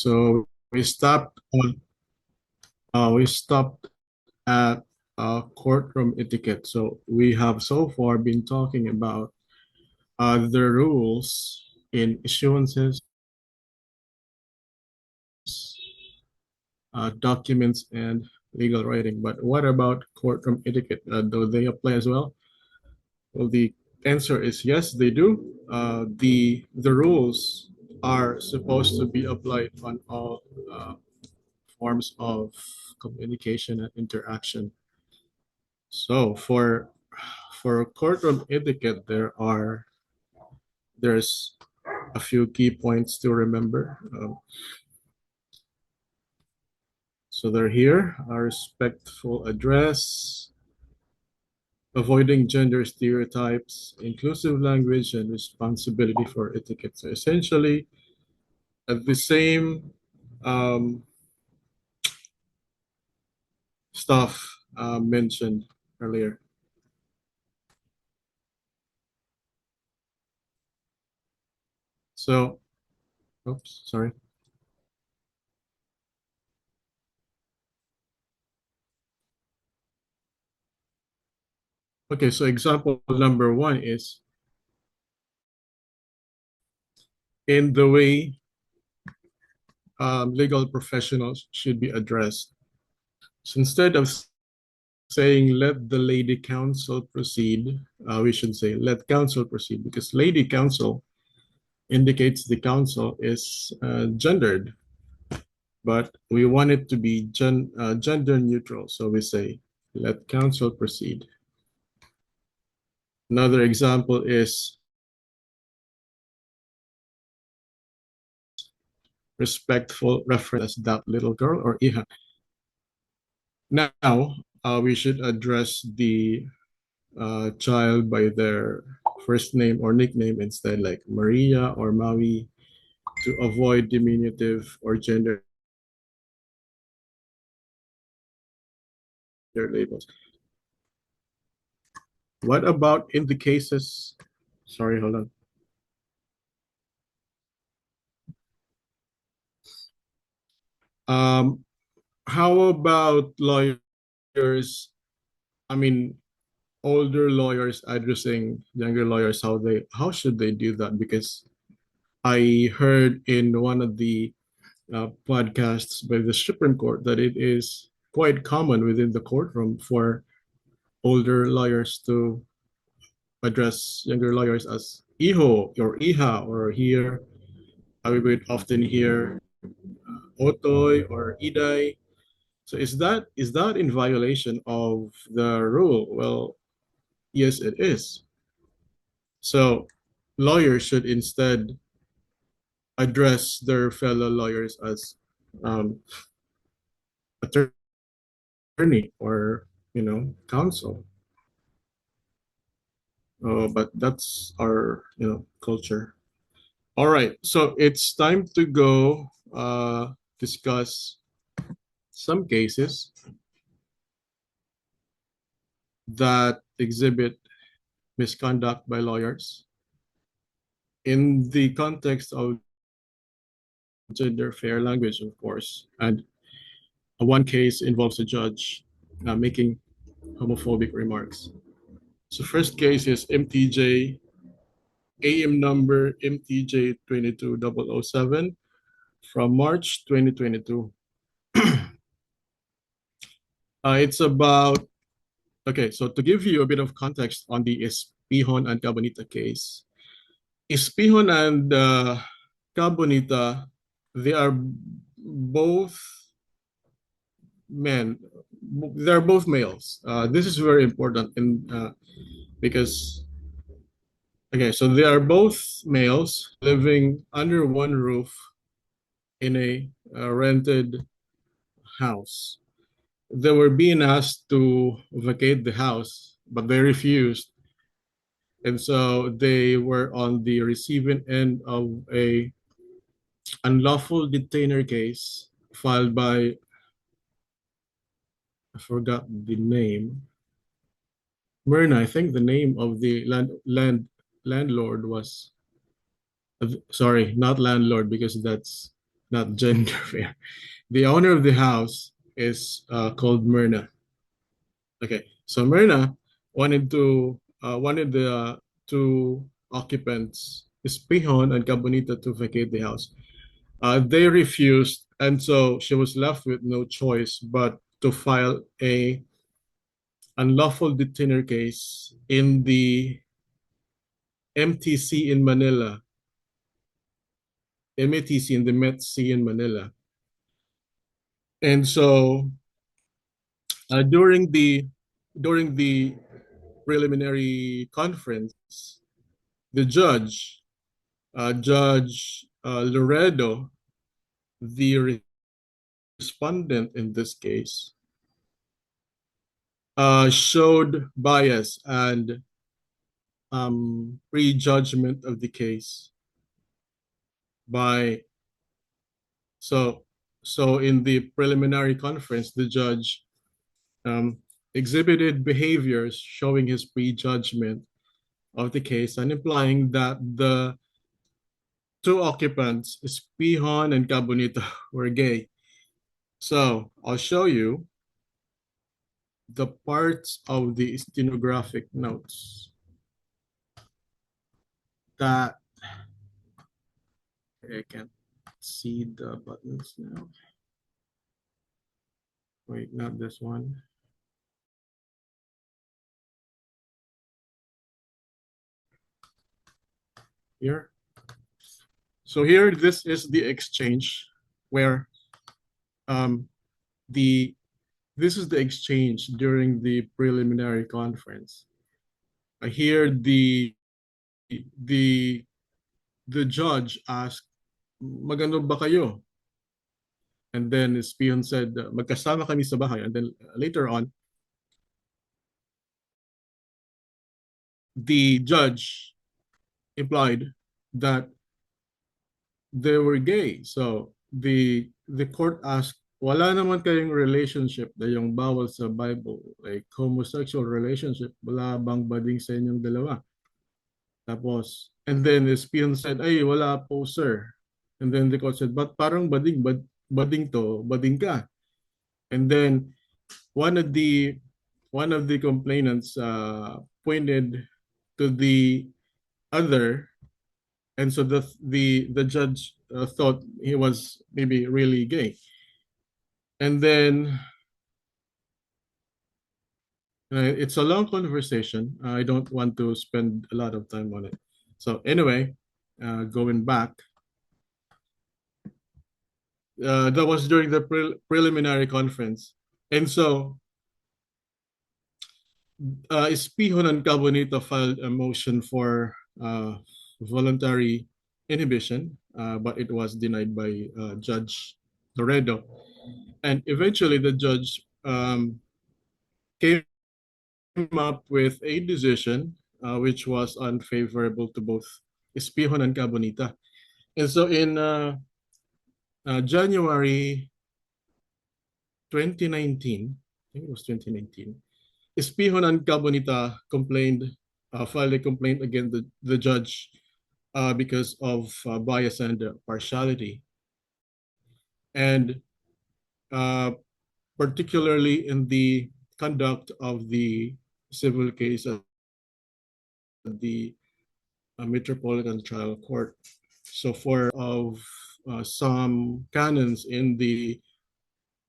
So we stopped at courtroom etiquette. So we have so far been talking about the rules in issuances, documents, and legal writing. But what about courtroom etiquette? Do they apply as well? Well, the answer is yes, they do. The rules are supposed to be applied on all forms of communication and interaction. So for courtroom etiquette, there's a few key points to remember. So they're here: a respectful address, avoiding gender stereotypes, inclusive language, and responsibility for etiquette. So essentially, the same um, stuff mentioned earlier. So, oops, sorry. Okay, so example number one is in the way legal professionals should be addressed. So instead of saying let the lady counsel proceed, we should say let counsel proceed because lady counsel indicates the counsel is gendered, but we want it to be gender neutral. So we say let counsel proceed. Another example is respectful reference as that little girl or Iha. Now, we should address the child by their first name or nickname instead, like Maria or Maui, to avoid diminutive or gender labels. What about in the cases? Sorry, hold on. Um, how about lawyers? I mean, older lawyers addressing younger lawyers. How should they do that? Because I heard in one of the podcasts by the Supreme Court that it is quite common within the courtroom for older lawyers to address younger lawyers as iho or iha, or here we would often hear otoy or iday. So is that in violation of the rule? Well, yes, it is. So lawyers should instead address their fellow lawyers as um, attorney or counsel. But that's our culture. All right, so it's time to go discuss some cases that exhibit misconduct by lawyers in the context of gender fair language, of course. And one case involves a judge making homophobic remarks. So first case is MTJ, AM number MTJ 22007 from March 2022. It's about, okay, so to give you a bit of context on the Espihon and Cabonita case, Espihon and Cabonita, they are both men. They're both males. This is very important because, okay, so they are both males living under one roof in a rented house. They were being asked to vacate the house, but they refused. And so they were on the receiving end of a unlawful detainer case filed by, I forgot the name, Myrna. I think the name of the landlord was, sorry, not landlord because that's not gender fair. The owner of the house is called Myrna. Okay, so Myrna wanted the two occupants, Espihon and Cabonita, to vacate the house. They refused, and so she was left with no choice but to file a unlawful detainer case in the MTC in Manila, MATC in the Met-C in Manila. And so during the preliminary conference, the Judge Loredo, the respondent in this case, showed bias and prejudgment of the case by so so in the preliminary conference, the judge um, exhibited behaviors showing his prejudgment of the case and implying that the two occupants, Espihon and Cabonito, were gay. So I'll show you the parts of the stenographic notes that I can't see the buttons now. Wait, not this one. Here. So here, this is the exchange where um, the this is the exchange during the preliminary conference. Here, the the judge asked, "Magano ba kayo?" And then his peon said, "Magkasama kami sa bahay." And then later on, the judge implied that they were gay. So the court asked, wala naman kayong relationship na yung bawal sa Bible, like homosexual relationship, wala bang bading sa inyong dalawa? Tapos, and then his peon said, ay, wala po, sir. And then the court said, but parang bading to, bading ka. And then one of the complainants pointed to the other, and so the judge thought he was maybe really gay. And then it's a long conversation. I don't want to spend a lot of time on it. So anyway, going back, that was during the preliminary conference. And so Espihon and Cabonito filed a motion for voluntary inhibition, but it was denied by Judge Loredo. And eventually the judge came up with a decision which was unfavorable to both Espihon and Cabonita. And so in January 2019, I think it was 2019, Espihon and Cabonita filed a complaint against the judge because of bias and partiality. And particularly in the conduct of the civil case at the Metropolitan Trial Court. So for of some canons in the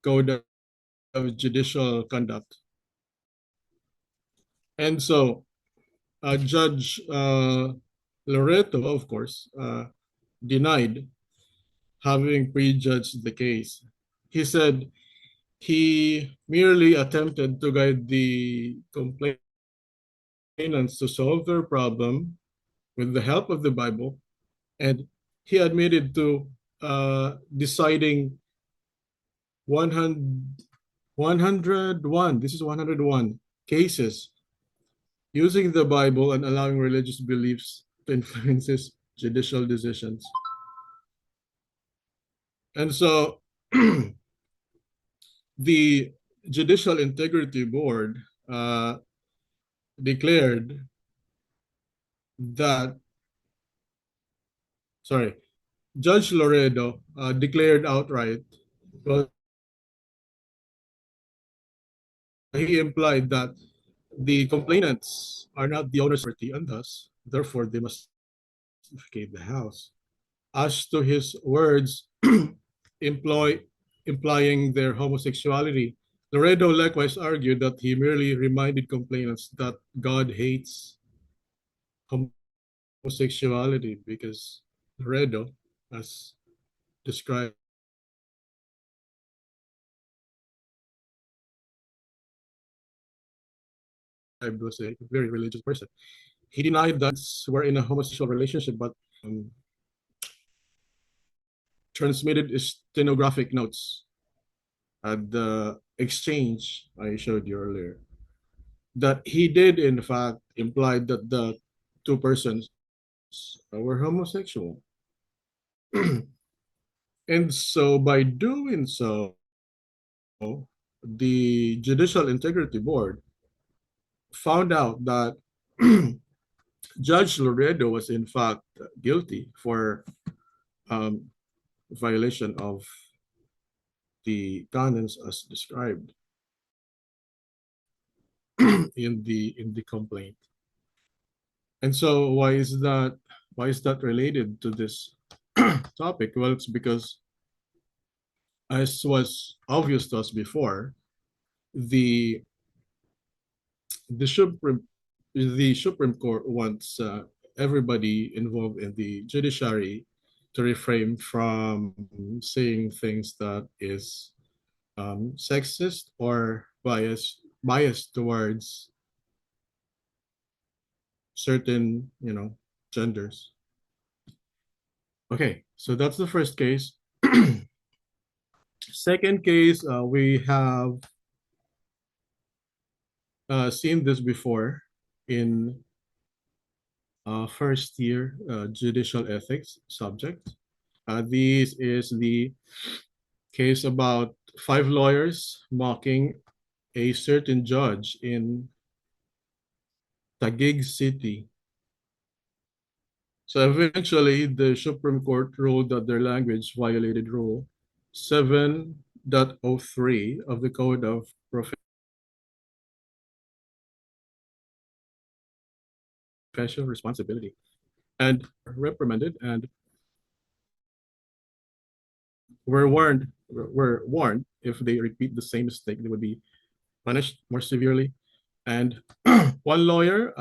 Code of Judicial Conduct. And so Judge Loreto, of course, denied having prejudged the case. He said he merely attempted to guide the complainants to solve their problem with the help of the Bible, and he admitted to deciding 101, this is 101 cases using the Bible and allowing religious beliefs to influence his judicial decisions. And so the Judicial Integrity Board declared that, sorry, Judge Loredo declared outright, well, he implied that the complainants are not the owner's property and thus, therefore, they must vacate the house. As to his words, employ, implying their homosexuality, Loredo likewise argued that he merely reminded complainants that God hates homosexuality because Loredo, as described, was a very religious person. He denied that we're in a homosexual relationship, but um, transmitted stenographic notes at the exchange I showed you earlier that he did in fact imply that the two persons were homosexual. And so by doing so, the Judicial Integrity Board found out that Judge Loredo was in fact guilty for um, violation of the canons as described in the complaint. And so why is that related to this topic? Well, it's because as was obvious to us before, the the Supreme the Supreme Court wants everybody involved in the judiciary to refrain from saying things that is sexist or biased towards certain genders. Okay, so that's the first case. Second case, we have seen this before in first year judicial ethics subject. This is the case about five lawyers mocking a certain judge in Taguig City. So eventually, the Supreme Court ruled that their language violated Rule 7.03 of the Code of Professional Responsibility and reprimanded and were warned if they repeat the same mistake, they would be punished more severely. And one lawyer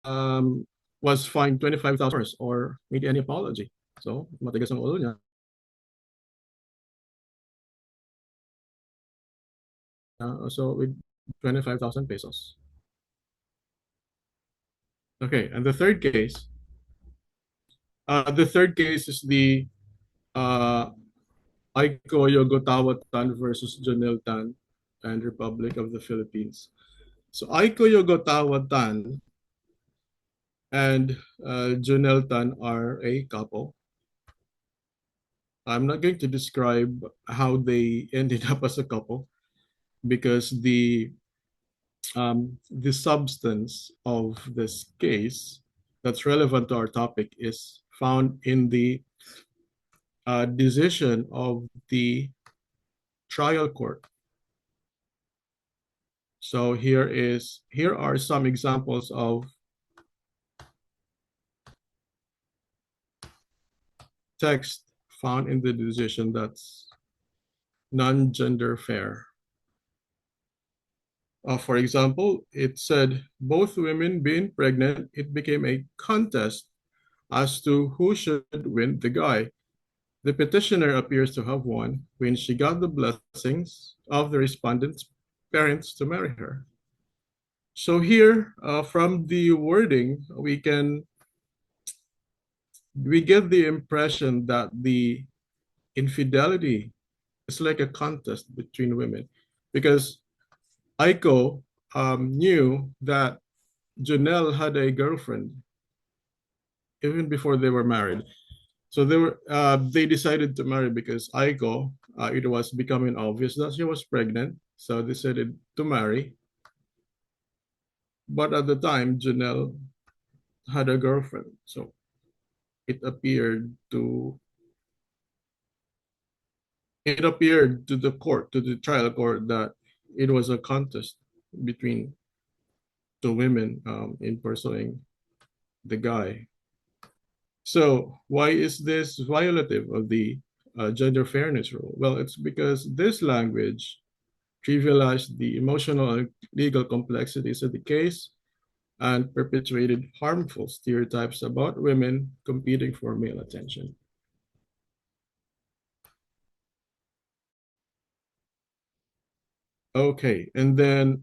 um, was fined 25,000 or made any apology. So, matigas ang ulo niya. So, with 25,000 pesos. Okay, and the third case is the uh, Aiko Yogotawa Tan versus Janelle Tan and Republic of the Philippines. So, Aiko Yogotawa Tan and Janelle Tan are a couple. I'm not going to describe how they ended up as a couple because the substance of this case that's relevant to our topic is found in the decision of the trial court. So here are some examples of text found in the decision that's non-gender fair. For example, it said both women being pregnant, it became a contest as to who should win the guy. The petitioner appears to have won when she got the blessings of the respondent's parents to marry her. So here, from the wording, we get the impression that the infidelity is like a contest between women, because Aiko knew that Janelle had a girlfriend even before they were married. So they decided to marry because Aiko, it was becoming obvious that she was pregnant. So they decided to marry. But at the time, Janelle had a girlfriend, so it appeared to the court, to the trial court, that it was a contest between two women in pursuing the guy. So why is this violative of the gender fairness rule? Well, it's because this language trivialized the emotional and legal complexities of the case and perpetuated harmful stereotypes about women competing for male attention. Okay, and then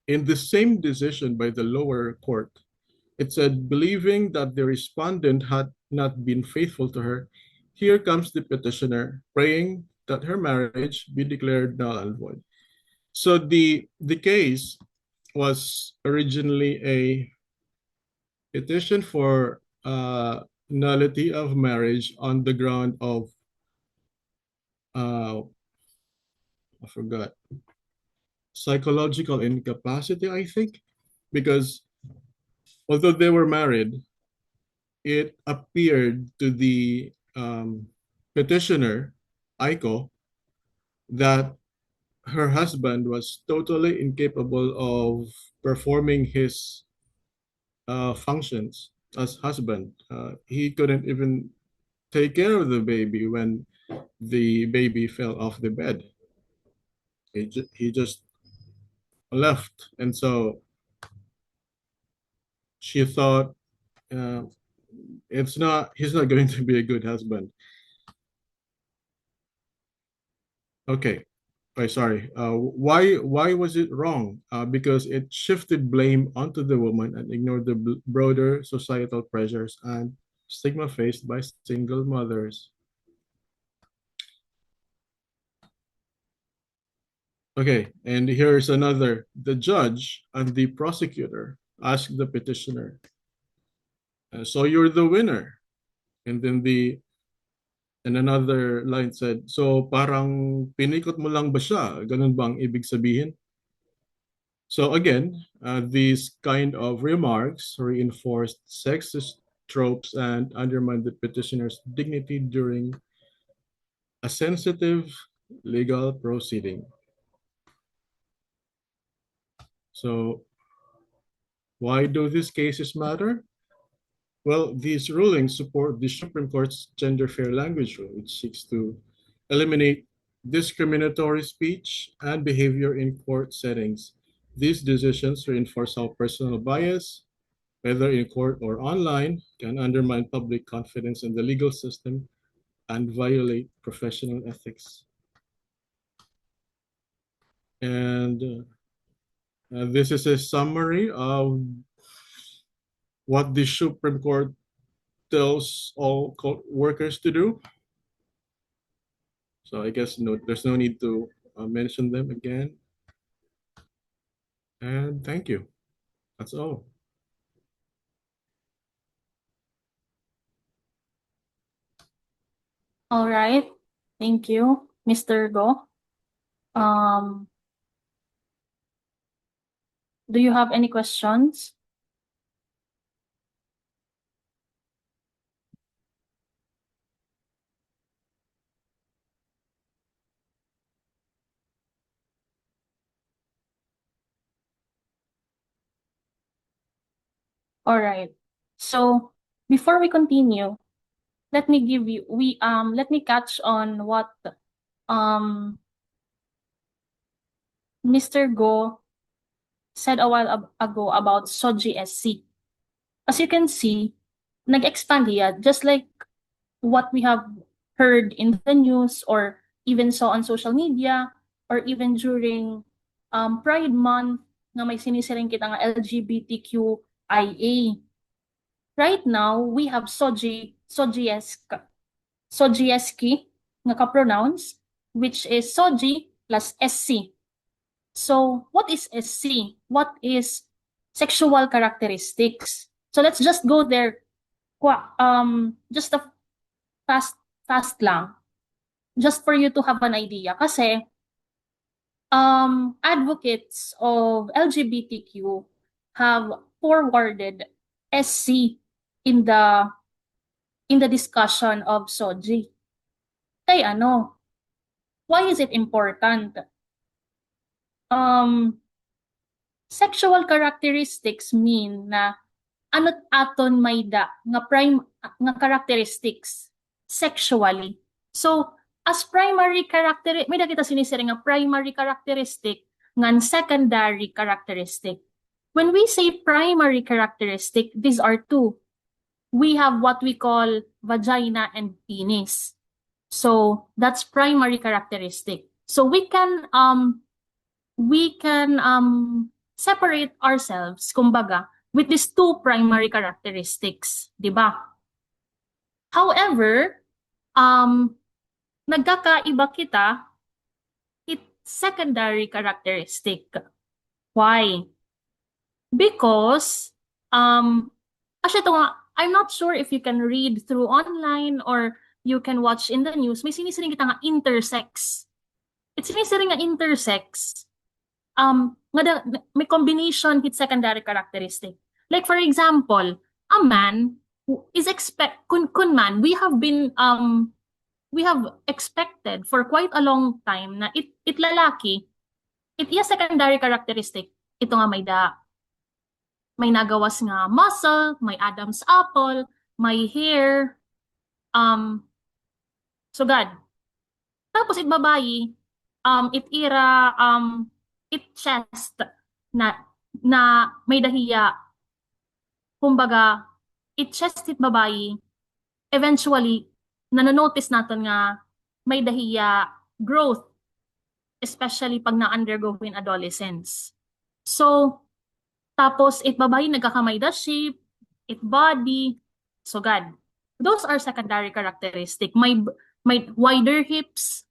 in the same decision by the lower court, it said, believing that the respondent had not been faithful to her, here comes the petitioner praying that her marriage be declared null and void. So the case was originally a petition for nullity of marriage on the ground of uh, I forgot, psychological incapacity, I think, because although they were married, it appeared to the petitioner, Aiko, that her husband was totally incapable of performing his functions as husband. He couldn't even take care of the baby when the baby fell off the bed. He just left. And so she thought uh, he's not going to be a good husband. Okay. Sorry. Why was it wrong? Because it shifted blame onto the woman and ignored the broader societal pressures and stigma faced by single mothers. Okay, and here's another. The judge and the prosecutor asked the petitioner, "So you're the winner." And then and another line said, "So parang pinikot mo lang ba siya? Ganun ba ang ibig sabihin?" So again, these kind of remarks reinforced sexist tropes and undermined the petitioner's dignity during a sensitive legal proceeding. So why do these cases matter? Well, these rulings support the Supreme Court's gender fair language rule, which seeks to eliminate discriminatory speech and behavior in court settings. These decisions reinforce how personal bias, whether in court or online, can undermine public confidence in the legal system and violate professional ethics. And this is a summary of what the Supreme Court tells all court workers to do. So I guess there's no need to mention them again. And thank you. That's all. All right. Thank you, Mr. Go. Um, do you have any questions? All right. So before we continue, let me catch on what um Mr. Go said a while ago about Soji SC. As you can see, nag-expand here, just like what we have heard in the news or even saw on social media or even during Pride Month na may sinisiring kita nga LGBTQIA. Right now, we have Sojieski nga ka-pronounce, which is Soji plus SC. So, what is SC? What is sexual characteristics? So, let's just go there. Just a fast lang. Just for you to have an idea. Kasi, advocates of LGBTQ have forwarded SC in the discussion of SOGI. Kay ano? Why is it important? Sexual characteristics mean na ano't aton may da nga characteristics sexually. So, as primary character, may da kita sinisiri nga primary characteristic ngan secondary characteristic. When we say primary characteristic, these are two. We have what we call vagina and penis. So, that's primary characteristic. So we can separate ourselves, kumbaga, with these two primary characteristics, di ba? However, nagkakaiba kita with secondary characteristic. Why? Because, actually ito nga, I'm not sure if you can read through online or you can watch in the news, may sinisiring kita nga intersex. It's sinisiring nga intersex. May combination with secondary characteristic. Like for example, a man who is kun man, we have expected for quite a long time na it lalaki, it iya secondary characteristic. Ito nga may nagawas nga muscle, may Adam's apple, may hair, sugad. Tapos it babayi, it ira, it chest na may dahiya. Kumbaga, it chest it babayi, eventually, nanonotice natin nga may dahiya growth, especially pag na-undergo in adolescence. So, tapos it babayi nagkakamay da shape, it body, sugad. Those are secondary characteristic. May wider hips,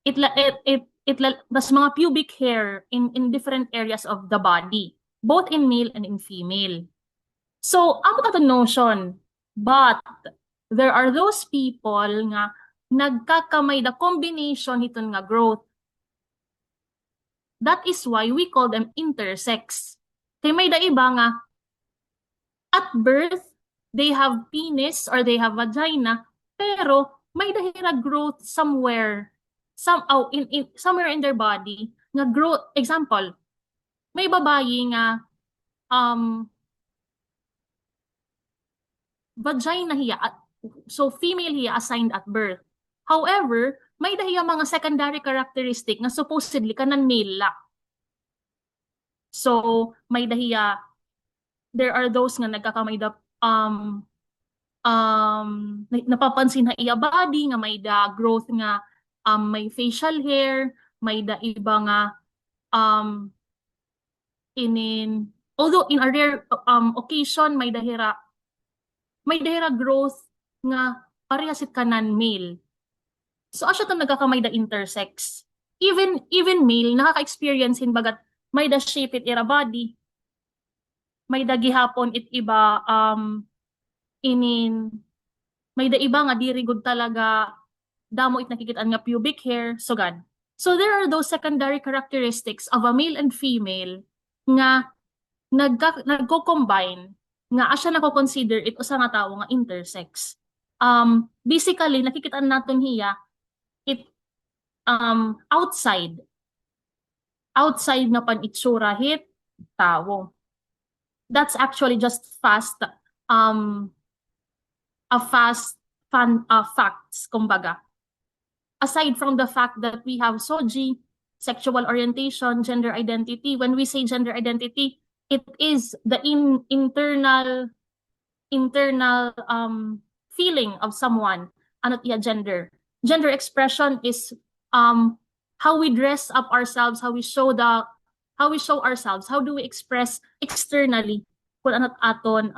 das mga pubic hair in different areas of the body, both in male and in female. So, amo ka notion, but there are those people nga nagkakamay the combination hiton nga growth. That is why we call them intersex. Kay may da iba nga at birth they have penis or they have vagina, pero may dahira growth somewhere somewhere in their body nga growth. Example, may babayi nga vagina hiya, so female hiya assigned at birth. However, may dahiya mga secondary characteristic nga supposedly kanan male la. So, may dahiya, there are those nga nagkakamay da napapansin na iya body nga may da growth nga may facial hair, may da iba nga although in a rare occasion may dahira growth nga parehas it kanan male. So asya to nagkakamay da intersex. Even male nakaka-experience hin bagat may da shape it ira body, may da gihapon it iba may da iba nga diri gud talaga damo it nakikitaan nga pubic hair, sugad. So there are those secondary characteristics of a male and female nga nagko-combine nga asya nako-consider it usa nga tawo nga intersex. Basically nakikitaan naton hiya it outside nga pan itsura hit tawo. That's actually just facts, kumbaga. Aside from the fact that we have SOGI, sexual orientation, gender identity, when we say gender identity, it is the internal feeling of someone, ano't iya gender. Gender expression is how we dress up ourselves, how we show ourselves, how do we express externally kung ano't aton,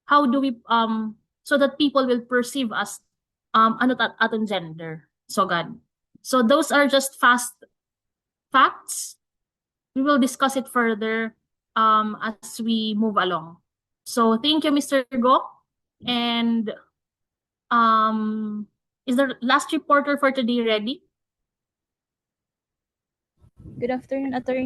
how do we so that people will perceive us ano't aton gender. So God. So those are just facts. We will discuss it further as we move along. So thank you, Mr. Go. And is the last reporter for today ready? Good afternoon, Attorney.